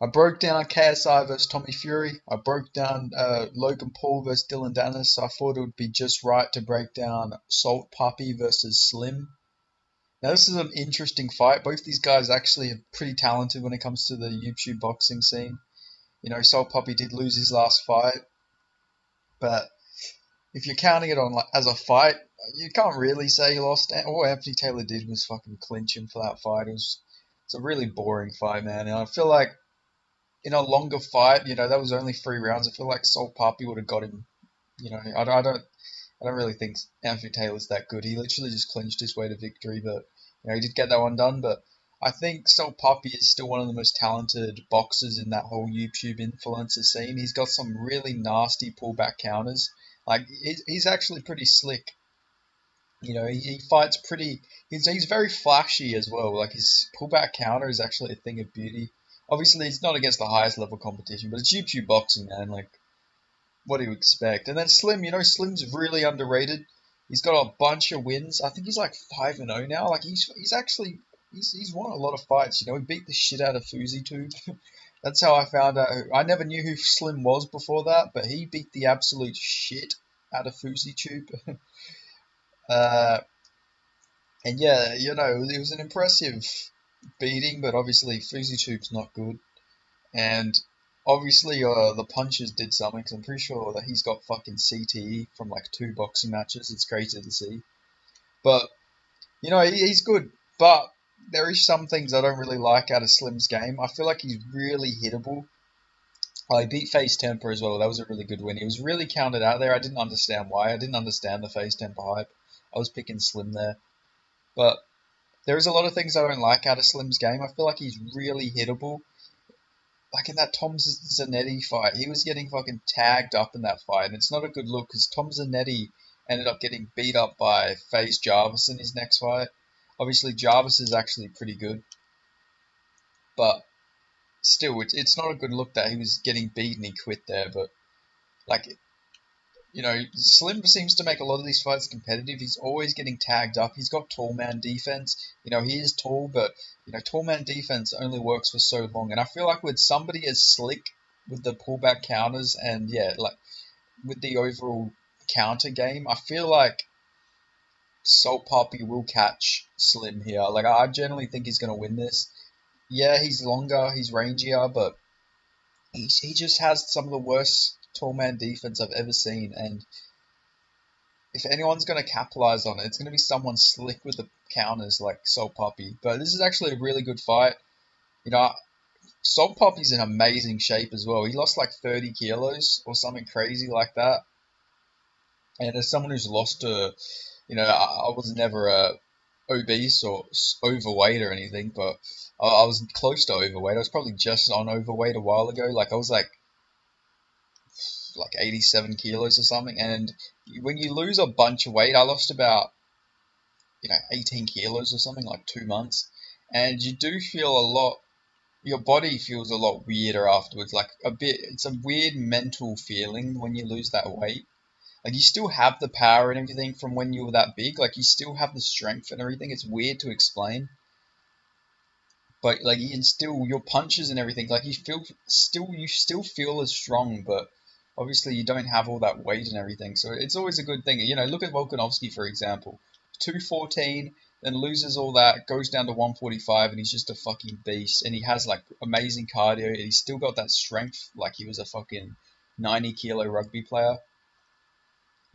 I broke down KSI versus Tommy Fury. I broke down Logan Paul versus Dylan Dennis. So I thought it would be just right to break down Salt Papi versus Slim. Now this is an interesting fight. Both these guys actually are pretty talented when it comes to the YouTube boxing scene. You know, Salt Papi did lose his last fight, but if you're counting it on like as a fight, you can't really say he lost. All Anthony Taylor did was fucking clinch him for that fight. It's a really boring fight, man. And I feel like in a longer fight, that was only 3 rounds. I feel like Salt Papi would have got him. I don't really think Anthony Taylor's that good. He literally just clinched his way to victory, but he did get that one done. But I think Salt Papi is still one of the most talented boxers in that whole YouTube influencer scene. He's got some really nasty pullback counters. Like he's actually pretty slick. He fights pretty. He's very flashy as well. Like his pullback counter is actually a thing of beauty. Obviously, it's not against the highest level competition, but it's YouTube boxing, man. Like, what do you expect? And then Slim, Slim's really underrated. He's got a bunch of wins. I think he's like 5-0 now. Like he's actually he's won a lot of fights. He beat the shit out of Fuzi Tube. That's how I found out. I never knew who Slim was before that, but he beat the absolute shit out of Fuzi Tube. uh, and yeah, it was an impressive beating, but obviously Fuzi Tube's not good. And obviously, the punches did something, because I'm pretty sure that he's got fucking CTE from like 2 boxing matches. It's crazy to see. But, he's good. But there is some things I don't really like out of Slim's game. I feel like he's really hittable. Oh, he beat Face Temper as well. That was a really good win. He was really counted out there. I didn't understand why. I didn't understand the Face Temper hype. I was picking Slim there. But there is a lot of things I don't like out of Slim's game. I feel like he's really hittable. Like in that Tom Zanetti fight, he was getting fucking tagged up in that fight, and it's not a good look because Tom Zanetti ended up getting beat up by FaZe Jarvis in his next fight. Obviously, Jarvis is actually pretty good, but still, it's not a good look that he was getting beat and he quit there. But like, Slim seems to make a lot of these fights competitive. He's always getting tagged up. He's got tall man defense. He is tall, but tall man defense only works for so long. And I feel like with somebody as slick with the pullback counters and like with the overall counter game, I feel like Salt Poppy will catch Slim here. Like I generally think he's gonna win this. Yeah, he's longer, he's rangier, but he just has some of the worst tall man defense I've ever seen. And if anyone's going to capitalize on it, it's going to be someone slick with the counters like Salt Poppy. But this is actually a really good fight. You know, Salt Poppy's in amazing shape as well. He lost like 30 kilos or something crazy like that. And as someone who's lost I was never obese or overweight or anything, but I was close to overweight. I was probably just on overweight a while ago. Like I was like 87 kilos or something. And when you lose a bunch of weight, I lost about 18 kilos or something, like 2 months, and you do feel a lot. Your body feels a lot weirder afterwards. Like it's a weird mental feeling when you lose that weight. Like you still have the power and everything from when you were that big. Like you still have the strength and everything. It's weird to explain, but like you can still your punches and everything. Like you still feel as strong, but obviously you don't have all that weight and everything. So it's always a good thing. Look at Volkanovski for example, 214, then loses all that, goes down to 145, and he's just a fucking beast. And he has like amazing cardio, and he's still got that strength, like he was a fucking 90-kilo rugby player.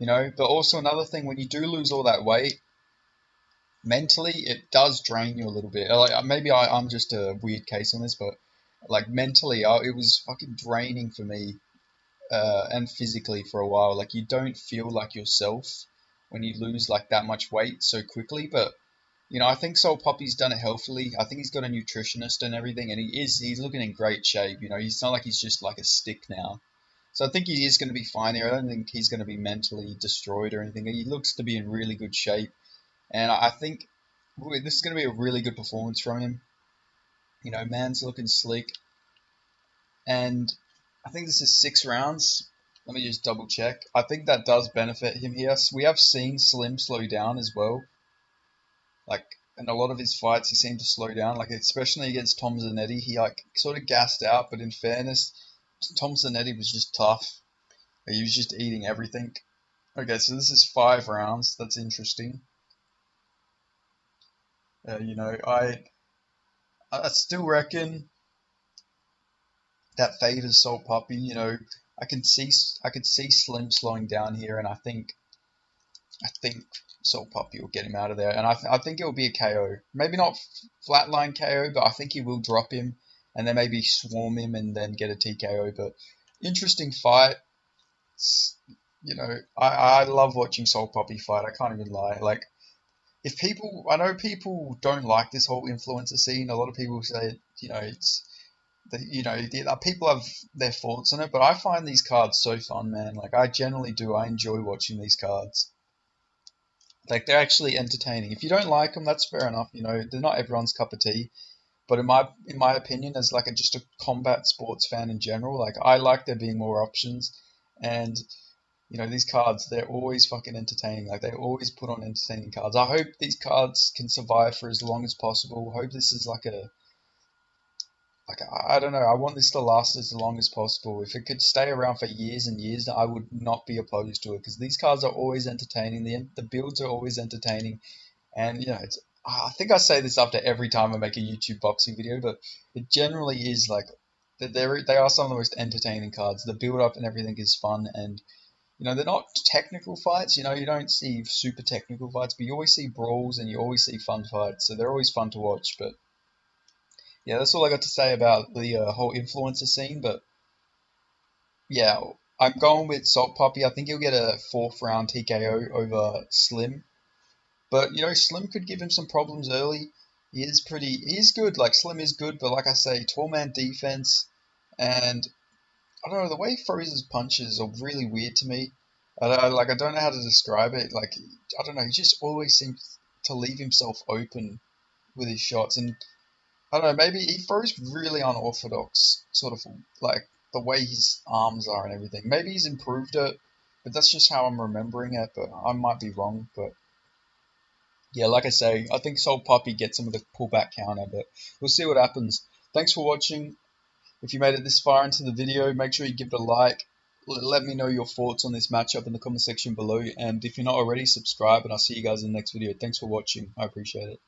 But also another thing, when you do lose all that weight, mentally it does drain you a little bit. Like maybe I'm just a weird case on this, but like mentally, it was fucking draining for me, and physically for a while. Like you don't feel like yourself when you lose like that much weight so quickly. But I think Soul Poppy's done it healthily. I think he's got a nutritionist and everything, and he's looking in great shape. He's not like he's just like a stick now. So I think he is going to be fine here. I don't think he's going to be mentally destroyed or anything. He looks to be in really good shape. And I think this is going to be a really good performance from him. Man's looking slick. And I think this is 6 rounds. Let me just double check. I think that does benefit him here. So we have seen Slim slow down as well. Like, and a lot of his fights he seemed to slow down, like especially against Tom Zanetti. He like sort of gassed out, but in fairness, Tom Zanetti was just tough. He was just eating everything. Okay, so this is 5 rounds. That's interesting. You know, I still reckon that favors Salt Puppy. You know, I could see Slim slowing down here, and I think Salt Puppy will get him out of there, and I think it will be a KO. Maybe not flatline KO, but I think he will drop him, and then maybe swarm him and then get a TKO. But interesting fight. You know, I love watching Salt Puppy fight. I can't even lie. Like if people, I know people don't like this whole influencer scene. A lot of people say, you know, it's you know, people have their thoughts on it, but I find these cards so fun, man. Like I generally do. I enjoy watching these cards. Like they're actually entertaining. If you don't like them, that's fair enough. You know, they're not everyone's cup of tea. But in my opinion, as like just a combat sports fan in general, like I like there being more options. And you know, these cards, they're always fucking entertaining. Like they always put on entertaining cards. I hope these cards can survive for as long as possible. I hope this is I don't know. I want this to last as long as possible. If it could stay around for years and years, I would not be opposed to it because these cards are always entertaining. The builds are always entertaining, and you know, it's. I think I say this after every time I make a YouTube boxing video, but it generally is like they are some of the most entertaining cards. The build up and everything is fun, and you know they're not technical fights. You know, you don't see super technical fights, but you always see brawls and you always see fun fights. So they're always fun to watch. But yeah, that's all I got to say about the whole influencer scene. But yeah, I'm going with Salt Puppy. I think he'll get a fourth round TKO over Slim. But you know, Slim could give him some problems early. He is good. Like Slim is good, but like I say, tall man defense, and I don't know the way he throws his punches are really weird to me. I don't know how to describe it. Like I don't know, he just always seems to leave himself open with his shots, and I don't know, maybe he throws really unorthodox, sort of like the way his arms are and everything. Maybe he's improved it, but that's just how I'm remembering it. But I might be wrong. But yeah, like I say, I think Soul Puppy gets some of the pullback counter, but we'll see what happens. Thanks for watching. If you made it this far into the video, make sure you give it a like. Let me know your thoughts on this matchup in the comment section below. And if you're not already, subscribe, and I'll see you guys in the next video. Thanks for watching. I appreciate it.